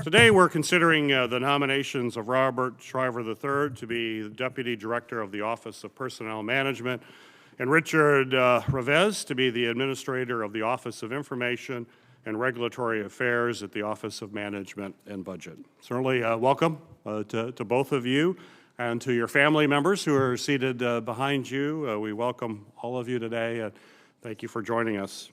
Today we're considering the nominations of Robert Shriver III to be the Deputy Director of the Office of Personnel Management and Richard Revesz to be the Administrator of the Office of Information and Regulatory Affairs at the Office of Management and Budget. Certainly welcome to both of you and to your family members who are seated behind you. We welcome all of you today. Thank you for joining us.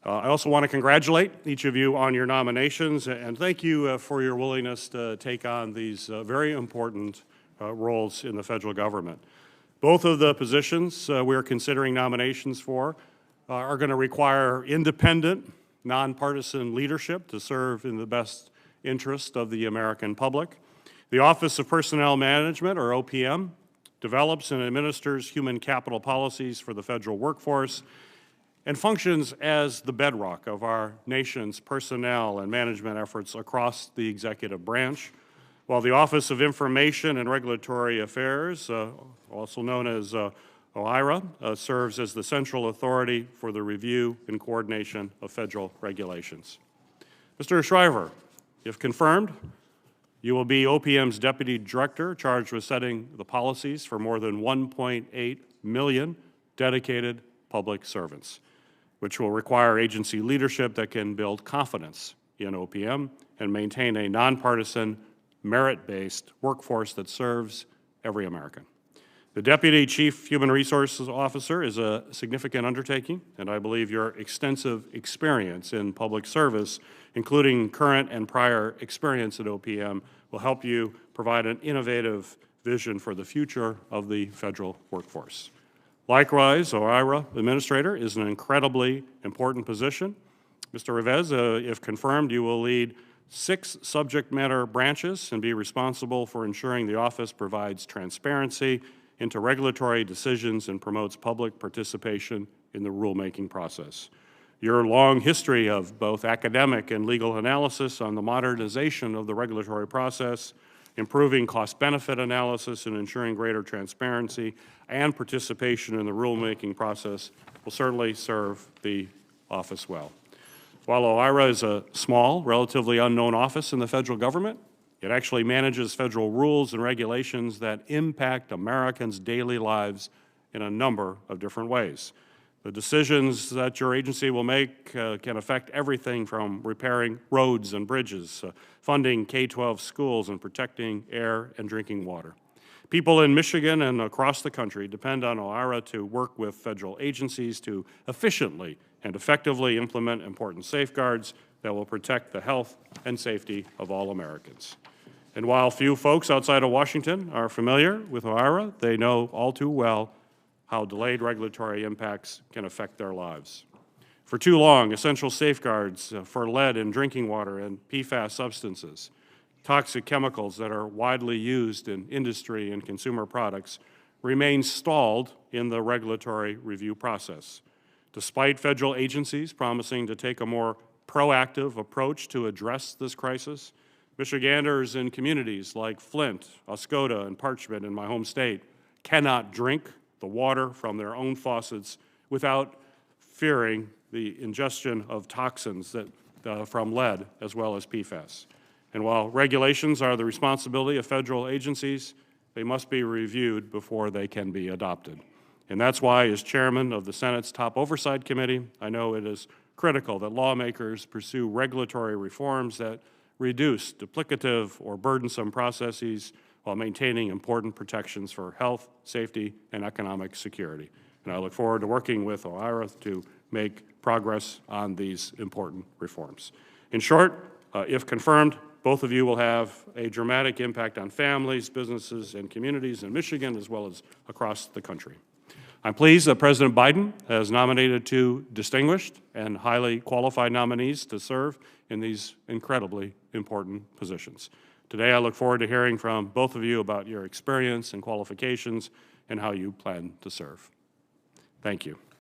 I also want to congratulate each of you on your nominations and thank you for your willingness to take on these very important roles in the federal government. Both of the positions we're considering nominations for are going to require independent, nonpartisan leadership to serve in the best interest of the American public. The Office of Personnel Management, or OPM, develops and administers human capital policies for the federal workforce and functions as the bedrock of our nation's personnel and management efforts across the executive branch, while the Office of Information and Regulatory Affairs, also known as OIRA, serves as the central authority for the review and coordination of federal regulations. Mr. Shriver, if confirmed, you will be OPM's Deputy Director charged with setting the policies for more than 1.8 million dedicated public servants, which will require agency leadership that can build confidence in OPM and maintain a nonpartisan, merit-based workforce that serves every American. The Deputy Chief Human Resources Officer is a significant undertaking, and I believe your extensive experience in public service, including current and prior experience at OPM, will help you provide an innovative vision for the future of the federal workforce. Likewise, OIRA Administrator is an incredibly important position. Mr. Revesz, if confirmed, you will lead 6 subject matter branches and be responsible for ensuring the office provides transparency into regulatory decisions and promotes public participation in the rulemaking process. Your long history of both academic and legal analysis on the modernization of the regulatory process, improving cost-benefit analysis, and ensuring greater transparency and participation in the rulemaking process will certainly serve the office well. While OIRA is a small, relatively unknown office in the federal government, it actually manages federal rules and regulations that impact Americans' daily lives in a number of different ways. The decisions that your agency will make can affect everything from repairing roads and bridges, funding K-12 schools, and protecting air and drinking water. People in Michigan and across the country depend on OIRA to work with federal agencies to efficiently and effectively implement important safeguards that will protect the health and safety of all Americans. And while few folks outside of Washington are familiar with OIRA, they know all too well how delayed regulatory impacts can affect their lives. For too long, essential safeguards for lead in drinking water and PFAS substances, toxic chemicals that are widely used in industry and consumer products, remain stalled in the regulatory review process. Despite federal agencies promising to take a more proactive approach to address this crisis, Michiganders in communities like Flint, Oscoda, and Parchment in my home state cannot drink the water from their own faucets without fearing the ingestion of toxins from lead as well as PFAS. And while regulations are the responsibility of federal agencies, they must be reviewed before they can be adopted. And that's why, as chairman of the Senate's top oversight committee, I know it is critical that lawmakers pursue regulatory reforms that reduce duplicative or burdensome processes while maintaining important protections for health, safety, and economic security. And I look forward to working with OIRA to make progress on these important reforms. In short, if confirmed, both of you will have a dramatic impact on families, businesses, and communities in Michigan as well as across the country. I'm pleased that President Biden has nominated 2 distinguished and highly qualified nominees to serve in these incredibly important positions. Today, I look forward to hearing from both of you about your experience and qualifications and how you plan to serve. Thank you.